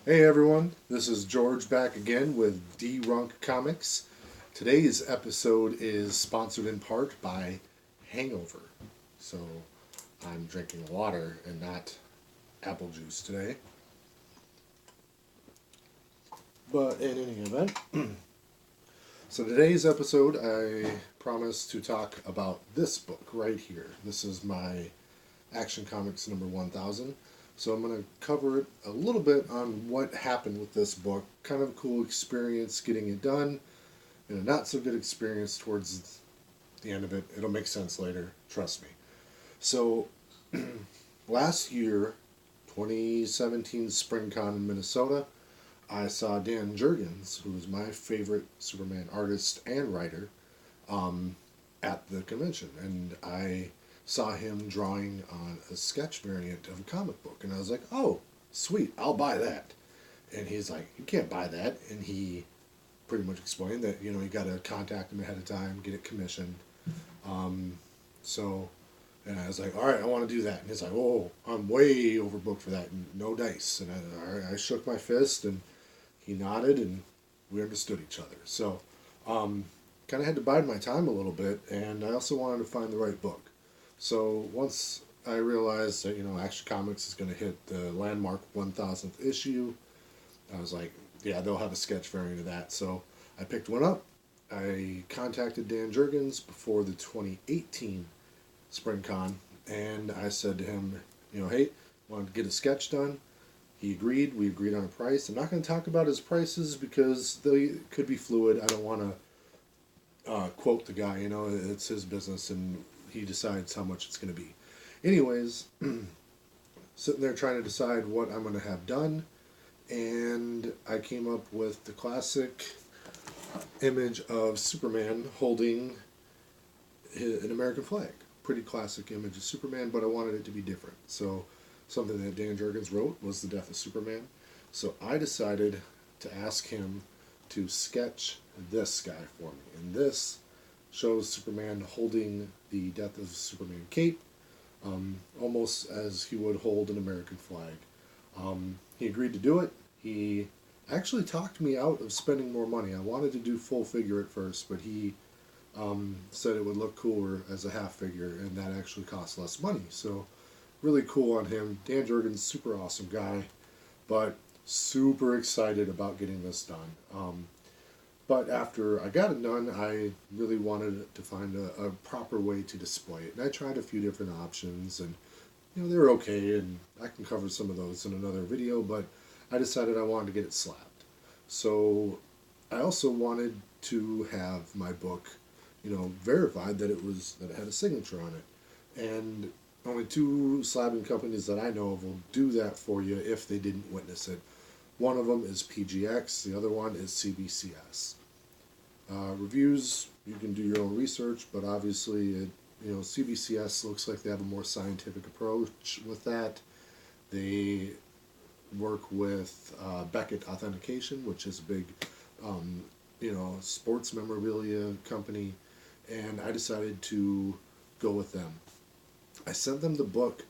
Hey everyone, this is George back again with Runk Comics. Today's episode is sponsored in part by Hangover. So I'm drinking water and not apple juice today. But in any event, so today's episode I promise to talk about this book right here. This is my Action Comics number 1000. So I'm going to cover it a little bit on what happened with this book. Kind of a cool experience getting it done, and a not so good experience towards the end of it. It'll make sense later, trust me. So last year, 2017 SpringCon in Minnesota, I saw Dan Jurgens, who's my favorite Superman artist and writer, um, at the convention, and I saw him drawing on a sketch variant of a comic book, and I was like, "Oh, sweet, I'll buy that." And he's like, "You can't buy that," and he pretty much explained that you got to contact him ahead of time, get it commissioned. Um, so, and I was like, "All right, I want to do that," and he's like, "Oh, I'm way overbooked for that, and no dice." And I shook my fist, and he nodded, and we understood each other. So, um, kind of had to bide my time a little bit, and I also wanted to find the right book. So once I realized that Action Comics is going to hit the landmark 1000th issue, I was like, yeah, they'll have a sketch variant of that. So I picked one up. I contacted Dan Jurgens before the 2018 SpringCon, and I said to him, hey, wanted to get a sketch done. He agreed. We agreed on a price. I'm not going to talk about his prices because they could be fluid. I don't want to quote the guy. It's his business, and he decides how much it's going to be. Anyways, sitting there trying to decide what I'm going to have done, and I came up with the classic image of Superman holding an American flag. Pretty classic image of Superman, but I wanted it to be different. So something that Dan Jurgens wrote was the death of Superman. So I decided to ask him to sketch this guy for me. And this shows Superman holding the death of Superman cape, almost as he would hold an American flag. He agreed to do it. He actually talked me out of spending more money. I wanted to do full figure at first, but he said it would look cooler as a half figure, and that actually costs less money. So really cool on him. Dan Jurgens, super awesome guy, but super excited about getting this done. But after I got it done, I really wanted to find a proper way to display it. And I tried a few different options, and they were okay, and I can cover some of those in another video, but I decided I wanted to get it slabbed. So I also wanted to have my book, verified that it had a signature on it. And only two slabbing companies that I know of will do that for you if they didn't witness it. One of them is PGX, the other one is CBCS. Reviews, you can do your own research, but obviously, CBCS looks like they have a more scientific approach with that. They work with Beckett Authentication, which is a big, sports memorabilia company, and I decided to go with them. I sent them the book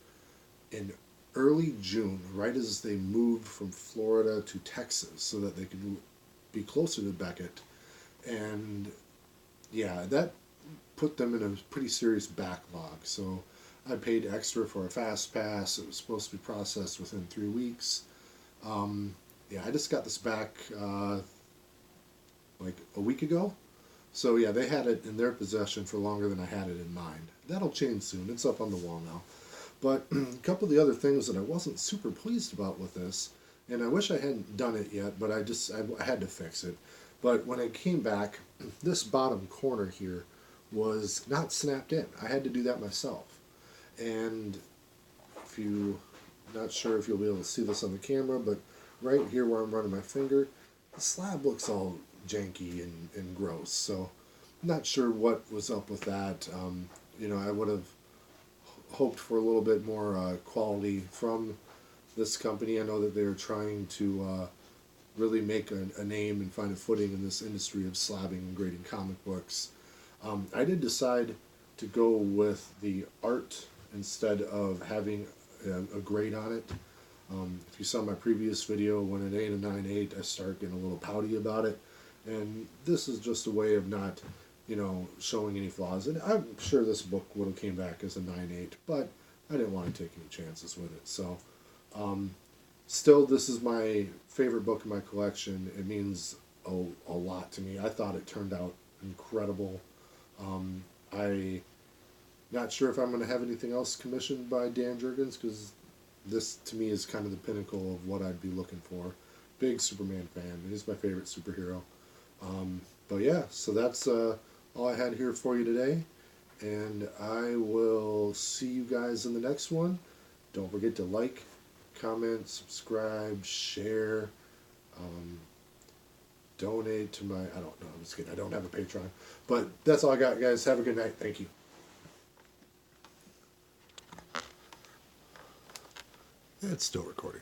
in early June, right as they moved from Florida to Texas, so that they could be closer to Beckett. And yeah, that put them in a pretty serious backlog. So I paid extra for a fast pass. It was supposed to be processed within 3 weeks. Yeah, I just got this back like a week ago. So yeah, they had it in their possession for longer than I had it in mine. That'll change soon. It's up on the wall now. But a couple of the other things that I wasn't super pleased about with this, and I wish I hadn't done it yet, but I had to fix it. But when I came back, this bottom corner here was not snapped in. I had to do that myself. And if you, not sure if you'll be able to see this on the camera, but right here where I'm running my finger, the slab looks all janky and gross. So I'm not sure what was up with that. I would have hoped for a little bit more quality from this company. I know that they're trying to really make a name and find a footing in this industry of slabbing and grading comic books. I did decide to go with the art instead of having a grade on it. If you saw my previous video, when it ain't a 9.8, I start getting a little pouty about it. And this is just a way of not, showing any flaws. And I'm sure this book would have came back as a 9.8, but I didn't want to take any chances with it. So, still, this is my favorite book in my collection. It means a lot to me. I thought it turned out incredible. I not sure if I'm going to have anything else commissioned by Dan Jurgens, because this to me is kind of the pinnacle of what I'd be looking for. Big Superman fan. He's my favorite superhero. But yeah, so that's all I had here for you today. And I will see you guys in the next one. Don't forget to like, comment, subscribe, share, donate to my, I don't know, I'm just kidding. I don't have a Patreon. But that's all I got, guys. Have a good night. Thank you. It's still recording.